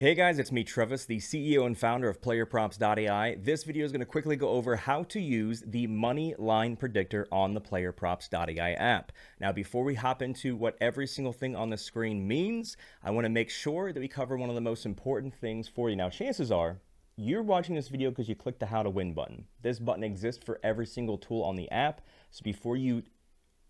Hey guys, it's me, Travis, the CEO and founder of PlayerProps.ai. This video is going to quickly go over how to use the Moneyline Predictor on the PlayerProps.ai app. Now, before we hop into what every single thing on the screen means, I want to make sure that we cover one of the most important things for you. Now, chances are you're watching this video because you clicked the How to Win button. This button exists for every single tool on the app. So before you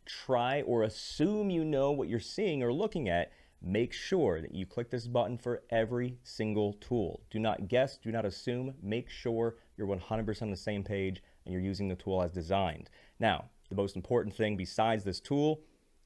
try or assume you know what you're seeing or looking at, make sure that you click this button for every single tool. Do not guess, do not assume. Make sure you're 100% on the same page and you're using the tool as designed. Now, the most important thing besides this tool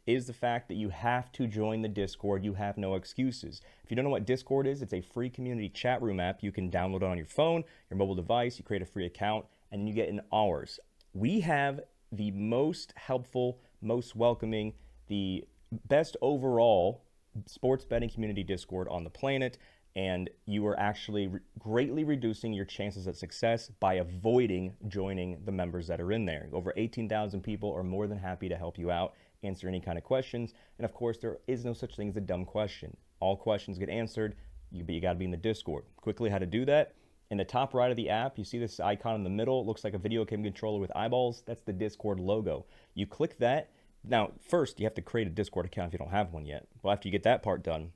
is the fact that you have to join the Discord. You have no excuses. If you don't know what Discord is, it's a free community chat room app. You can download it on your phone, your mobile device, you create a free account, and you get in hours. We have the most helpful, most welcoming, the best overall sports betting community Discord on the planet, and you are actually greatly reducing your chances of success by avoiding joining the members that are in there. Over 18,000 people are more than happy to help you out, answer any kind of questions, and of course there is no such thing as a dumb question. All questions get answered, but you got to be in the Discord. Quickly how to do that: in the top right of the app, you see this icon in the middle. It looks like a video game controller with eyeballs. That's the Discord logo. You click that. Now, first, you have to create a Discord account if you don't have one yet. Well, after you get that part done,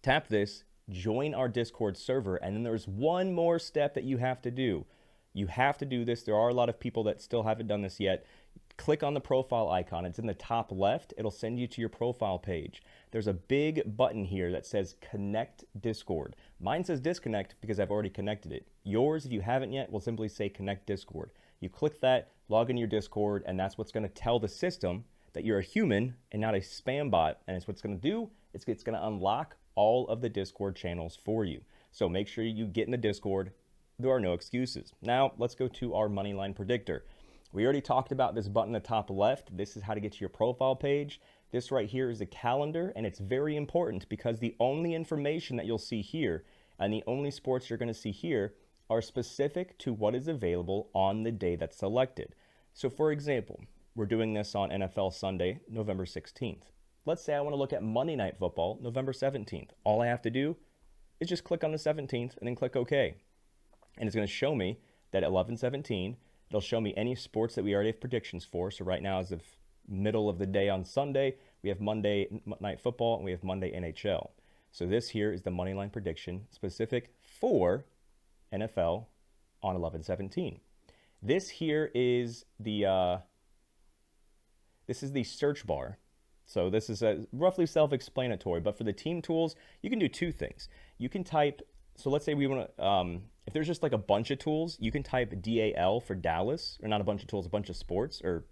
tap this, join our Discord server, and then there's one more step that you have to do. You have to do this. There are a lot of people that still haven't done this yet. Click on the profile icon. It's in the top left. It'll send you to your profile page. There's a big button here that says Connect Discord. Mine says Disconnect because I've already connected it. Yours, if you haven't yet, will simply say Connect Discord. You click that, log in your Discord, and that's what's going to tell the system that you're a human and not a spam bot. And it's what's going to do, it's going to unlock all of the Discord channels for you. So make sure you get in the Discord. There are no excuses. Now let's go to our Moneyline Predictor. We already talked about this button in the top left. This is how to get to your profile page. This right here is a calendar, and it's very important because the only information that you'll see here and the only sports you're going to see here are specific to what is available on the day that's selected. So for example, we're doing this on NFL Sunday, November 16th. Let's say I want to look at Monday Night Football, November 17th. All I have to do is just click on the 17th and then click OK. And it's going to show me that at 11:17, it'll show me any sports that we already have predictions for. So right now, as of middle of the day on Sunday, we have Monday Night Football and we have Monday NHL. So this here is the Moneyline prediction specific for NFL on 11:17. This here is the search bar. So this is roughly self-explanatory, but for the team tools, you can do two things. You can type, so let's say we want to, if there's just like a bunch of tools, you can type DAL for Dallas, or not a bunch of tools, a bunch of sports, or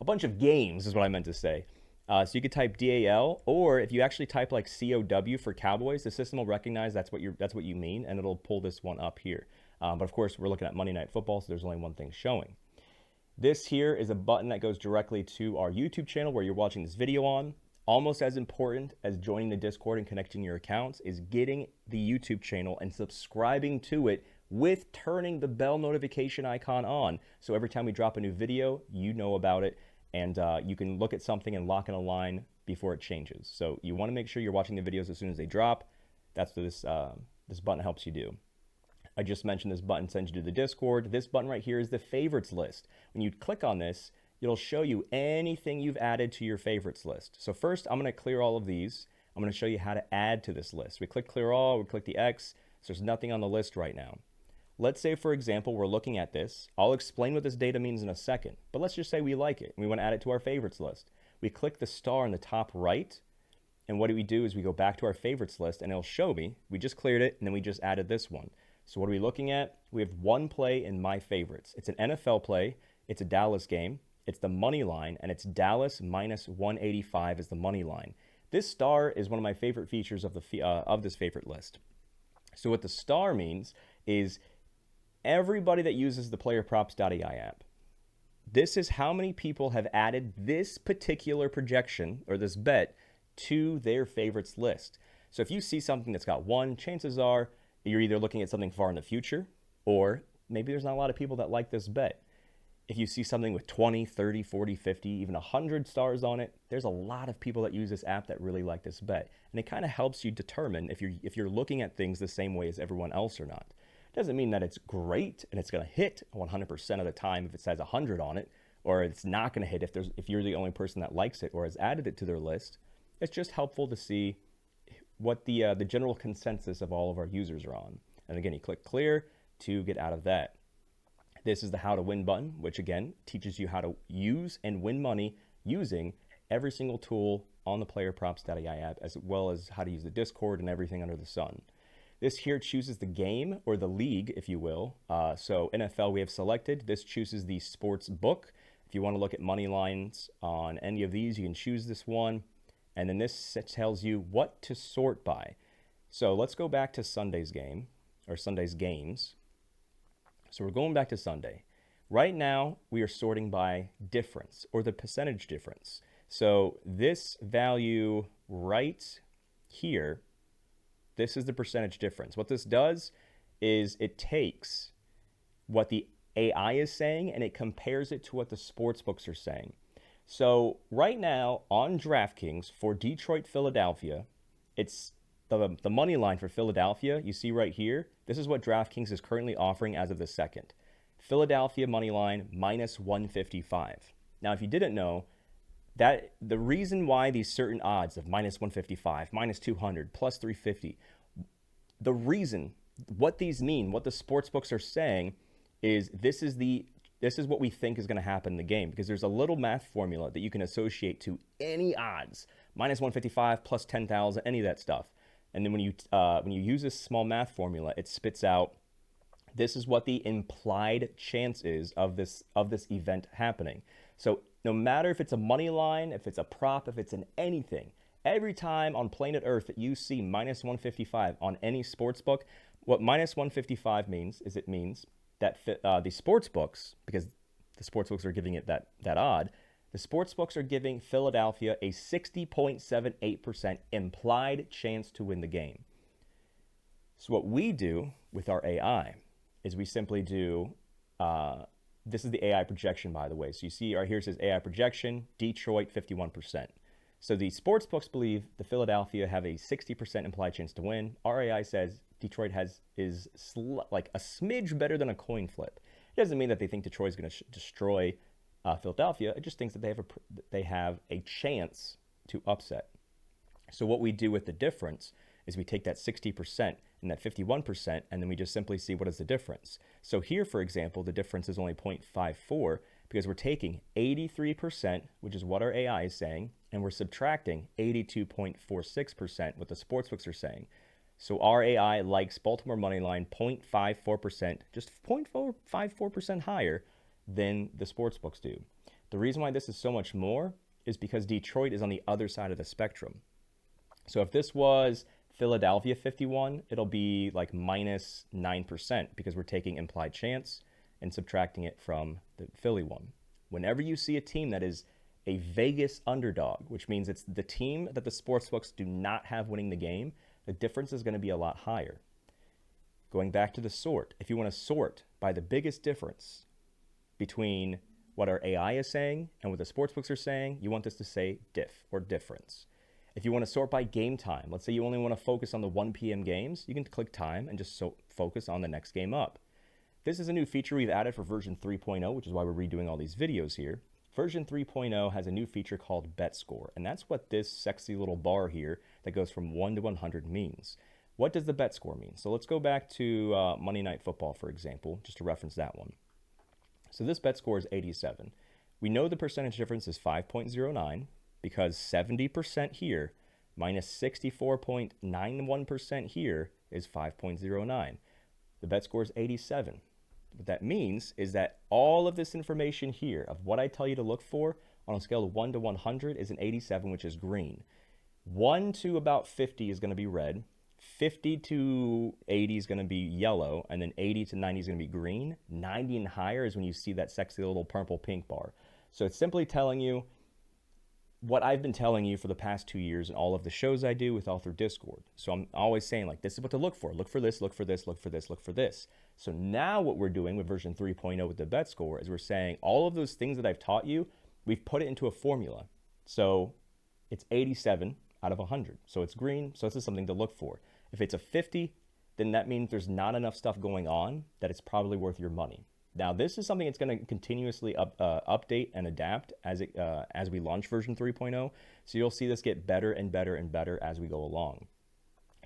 a bunch of games is what I meant to say. So you could type DAL, or if you actually type like COW for Cowboys, the system will recognize that's what you mean, and it'll pull this one up here. But of course, we're looking at Monday Night Football, so there's only one thing showing. This here is a button that goes directly to our YouTube channel where you're watching this video on. Almost as important as joining the Discord and connecting your accounts is getting the YouTube channel and subscribing to it with turning the bell notification icon on. So every time we drop a new video, you know about it, and you can look at something and lock in a line before it changes. So you want to make sure you're watching the videos as soon as they drop. That's what this button helps you do. I just mentioned this button sends you to the Discord. This button right here is the favorites list. When you click on this, it'll show you anything you've added to your favorites list. So first, I'm going to clear all of these. I'm going to show you how to add to this list. We click clear all, we click the X, so there's nothing on the list right now. Let's say, for example, we're looking at this. I'll explain what this data means in a second, but let's just say we like it and we want to add it to our favorites list. We click the star in the top right, and what do we do is we go back to our favorites list and it'll show me, we just cleared it and then we just added this one. So what are we looking at? We have one play in my favorites. It's an NFL play. It's a Dallas game. It's the money line, and it's Dallas minus 185 is the money line. This star is one of my favorite features of this favorite list. So what the star means is everybody that uses the PlayerProps.ai app. This is how many people have added this particular projection or this bet to their favorites list. So if you see something that's got one, chances are you're either looking at something far in the future, or maybe there's not a lot of people that like this bet. if you see something with 20, 30, 40, 50, even 100 stars on it, there's a lot of people that use this app that really like this bet. And it kind of helps you determine if you're looking at things the same way as everyone else or not. It doesn't mean that it's great and it's going to hit 100% of the time if it says 100 on it, or it's not going to hit if you're the only person that likes it or has added it to their list. It's just helpful to see what the general consensus of all of our users are on. And again, you click clear to get out of that. This is the how to win button, which again teaches you how to use and win money using every single tool on the PlayerProps.ai app, as well as how to use the Discord and everything under the sun. This here chooses the game or the league, if you will. So NFL we have selected. This chooses the sports book. If you want to look at money lines on any of these, you can choose this one. And then this tells you what to sort by. So let's go back to Sunday's game, or Sunday's games. So we're going back to Sunday. Right now, we are sorting by difference, or the percentage difference. So this value right here, this is the percentage difference. What this does is it takes what the AI is saying and it compares it to what the sports books are saying. So right now on DraftKings for Detroit, Philadelphia, it's the money line for Philadelphia. You see right here, this is what DraftKings is currently offering as of the second. Philadelphia money line minus 155. Now, if you didn't know, that the reason why these certain odds of minus 155, minus 200, plus 350, the reason, what these mean, what the sports books are saying is this is what we think is going to happen in the game, because there's a little math formula that you can associate to any odds, minus 155, plus 10,000, any of that stuff. And then when you use this small math formula, it spits out, this is what the implied chance is of this event happening. So no matter if it's a money line, if it's a prop, if it's an anything, every time on planet Earth that you see minus 155 on any sports book, what minus 155 means is it means that the sports books, because the sports books are giving it that odd, the sports books are giving Philadelphia a 60.78% implied chance to win the game. So what we do with our AI is we simply do, this is the AI projection, by the way. So you see right here it says AI projection, Detroit 51%. So the sports books believe the Philadelphia have a 60% implied chance to win. Our AI says Detroit is like a smidge better than a coin flip. It doesn't mean that they think Detroit is going to destroy Philadelphia. It just thinks that they have a chance to upset. So what we do with the difference is we take that 60% and that 51%, and then we just simply see what is the difference. So here, for example, the difference is only 0.54 because we're taking 83%, which is what our AI is saying, and we're subtracting 82.46%, what the sportsbooks are saying. So our AI likes Baltimore Moneyline 0.54%, just 0.54% higher than the sportsbooks do. The reason why this is so much more is because Detroit is on the other side of the spectrum. So if this was Philadelphia 51, it'll be like minus 9% because we're taking implied chance and subtracting it from the Philly one. Whenever you see a team that is a Vegas underdog, which means it's the team that the sportsbooks do not have winning the game, the difference is going to be a lot higher. Going back to the sort, if you want to sort by the biggest difference between what our AI is saying and what the sportsbooks are saying, you want this to say diff or difference. If you want to sort by game time, let's say you only want to focus on the 1 p.m. games, you can click time and just focus on the next game up. This is a new feature we've added for version 3.0, which is why we're redoing all these videos here. Version 3.0 has a new feature called Bet Score, and that's what this sexy little bar here that goes from 1 to 100 means. What does the Bet Score mean? So let's go back to Monday Night Football, for example, just to reference that one. So this Bet Score is 87. We know the percentage difference is 5.09 because 70% here minus 64.91% here is 5.09. The Bet Score is 87. What that means is that all of this information here of what I tell you to look for on a scale of 1 to 100 is an 87, which is green. 1 to about 50 is going to be red. 50 to 80 is going to be yellow. And then 80 to 90 is going to be green. 90 and higher is when you see that sexy little purple pink bar. So it's simply telling you what I've been telling you for the past 2 years and all of the shows I do with all through Discord. So I'm always saying, like, this is what to look for. Look for this, look for this, look for this, look for this. So now what we're doing with version 3.0 with the bet score is we're saying all of those things that I've taught you, we've put it into a formula. So it's 87 out of 100. So it's green, so this is something to look for. If it's a 50, then that means there's not enough stuff going on that it's probably worth your money. Now, this is something that's going to continuously update and adapt as we launch version 3.0. So you'll see this get better and better and better as we go along.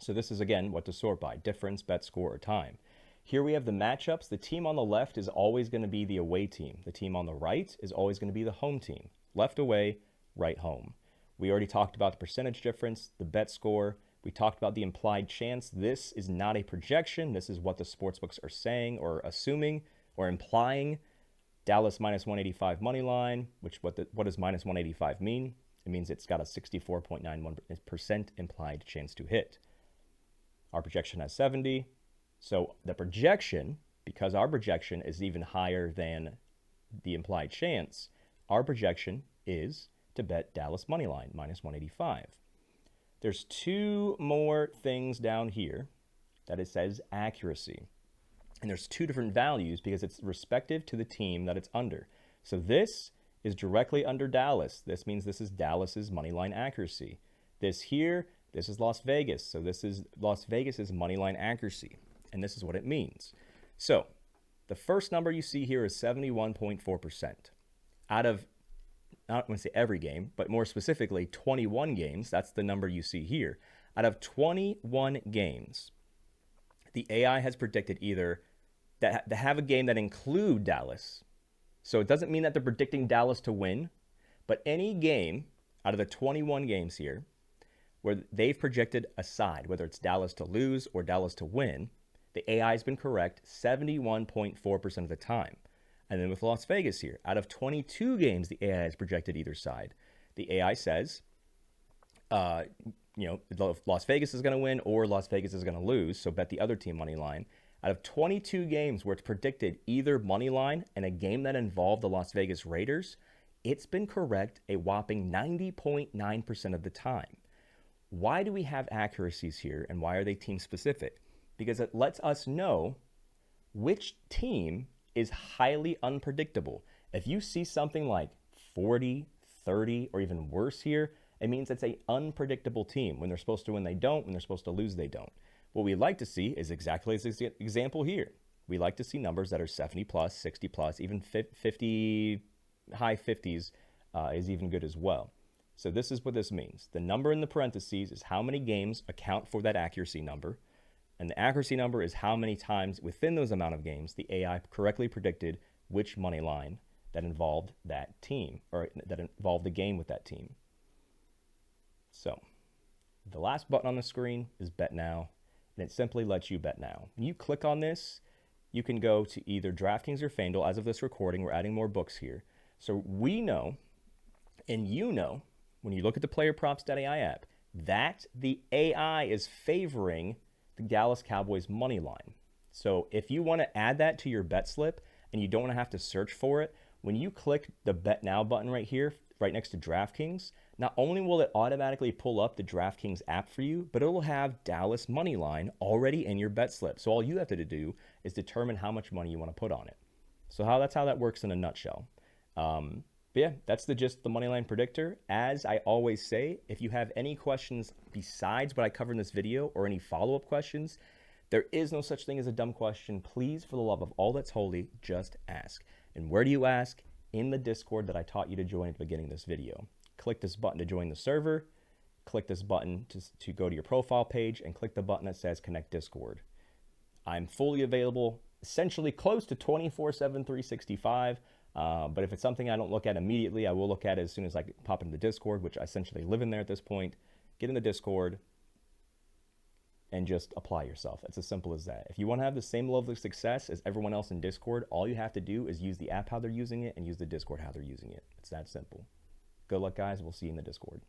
So this is, again, what to sort by: difference, bet score, or time. Here we have the matchups. The team on the left is always going to be the away team. The team on the right is always going to be the home team. Left away, right home. We already talked about the percentage difference, the bet score. We talked about the implied chance. This is not a projection. This is what the sportsbooks are saying or assuming or implying. Dallas minus 185 money line, which what does minus 185 mean? It means it's got a 64.91% implied chance to hit. Our projection has 70. So the projection, because our projection is even higher than the implied chance, our projection is to bet Dallas money line minus 185. There's two more things down here that it says accuracy. And there's two different values because it's respective to the team that it's under. So this is directly under Dallas. This means this is Dallas's money line accuracy. This here, this is Las Vegas. So this is Las Vegas's money line accuracy. And this is what it means. So the first number you see here is 71.4%. Out of, I don't want to say every game, but more specifically 21 games, that's the number you see here. Out of 21 games, the AI has predicted either that to have a game that include Dallas. So it doesn't mean that they're predicting Dallas to win, but any game out of the 21 games here where they've projected a side, whether it's Dallas to lose or Dallas to win, the AI has been correct 71.4% of the time. And then with Las Vegas here, out of 22 games the AI has projected either side, the AI says, Las Vegas is going to win or Las Vegas is going to lose, so bet the other team money line. Out of 22 games where it's predicted either money line and a game that involved the Las Vegas Raiders, it's been correct a whopping 90.9% of the time. Why do we have accuracies here and why are they team specific? Because it lets us know which team is highly unpredictable. If you see something like 40, 30, or even worse here, it means it's an unpredictable team. When they're supposed to win, they don't. When they're supposed to lose, they don't. What we like to see is exactly this example here. We like to see numbers that are 70 plus, 60 plus, even 50, high 50s is even good as well. So this is what this means. The number in the parentheses is how many games account for that accuracy number. And the accuracy number is how many times within those amount of games the AI correctly predicted which money line that involved that team or that involved the game with that team. So the last button on the screen is Bet Now, and it simply lets you bet now. When you click on this, you can go to either DraftKings or FanDuel. As of this recording, we're adding more books here. So we know, and you know, when you look at the PlayerProps.ai app, that the AI is favoring the Dallas Cowboys money line. So if you want to add that to your bet slip and you don't want to have to search for it, when you click the Bet Now button right here, right next to DraftKings, not only will it automatically pull up the DraftKings app for you, but it will have Dallas money line already in your bet slip. So all you have to do is determine how much money you want to put on it. So that's how that works in a nutshell. But yeah, that's the gist of the Moneyline Predictor. As I always say, if you have any questions besides what I covered in this video or any follow-up questions, there is no such thing as a dumb question. Please, for the love of all that's holy, just ask. And where do you ask? In the Discord that I taught you to join at the beginning of this video. Click this button to join the server, click this button to go to your profile page, and click the button that says Connect Discord. I'm fully available, essentially close to 24/7, 365, but if it's something I don't look at immediately, I will look at it as soon as I pop into the Discord, which I essentially live in there at this point. Get in the Discord and just apply yourself. It's as simple as that. If you want to have the same level of success as everyone else in Discord, all you have to do is use the app how they're using it and use the Discord how they're using it. It's that simple. Good luck, guys. We'll see you in the Discord.